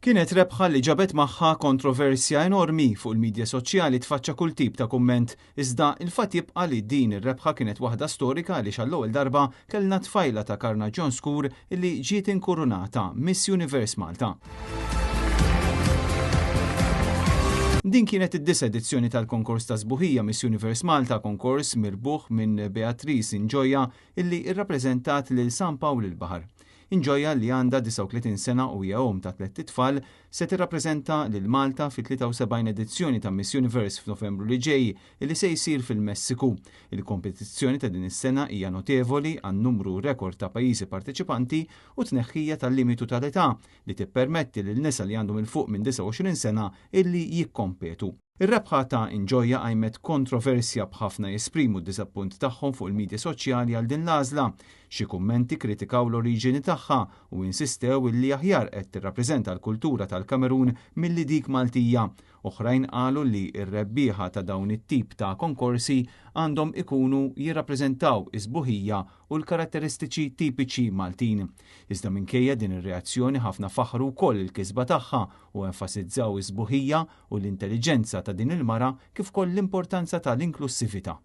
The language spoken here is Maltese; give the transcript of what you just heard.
Kienet rebħa li ġabet magħha kontroversja enormi fuq il-medja soċjali tfaċċa kull tip ta' kumment, iżda il-fatt jibqa' li din ir-rebħa kienet waħda storika li għall-ewwel darba kellna tfajla ta' Karna John Skur illi ġiet inkurunata Miss Universe Malta. Din kienet id-9 edizzjoni tal-konkors ta' sbuħija Miss Universe Malta, konkors mirbuħ minn Beatrice Inġoja illi rrappreżentat lil San Pawl il-Baħar. Inġoja li għandha 39 sena u hija ta' 3 tfal se tirrappreżenta lil Malta fit-73 edizzjoni ta' Miss Universe f'Novembru li ġej li se jsir fil-Messiku. Il-kompetizzjoni ta' din is-sena hija notevoli għan numru rekord ta' pajjiżi parteċipanti u tneħħija tal-limitu tal-età li tippermetti lil nisa li għandhom il fuq minn 29 sena illi jikkompetu. Ir-rebħa ta' Inġoja għajmet kontroversja b'ħafna jesprimu d-disappunt tagħhom fuq il-medja soċjali għal din l-għażla. Xi kummenti kritikaw l-oriġini tagħha u insistew illi aħjar qed tirrappreżenta l-kultura tal-Kamerun milli dik Maltija. Oħrajn qalu li r-rebbieħa ta' dawn it-tip ta' konkorsi għandhom ikunu jirrappreżentaw is-sbuħija u l-karatteristiċi tipiċi Maltin. Iżda minkejja din ir-reazzjoni ħafna faħru wkoll il-kisba tagħha u enfasizzaw is-sbuħija u l-intelliġenza ta' din il-mara kif ukoll l-importanza tal-inklusività.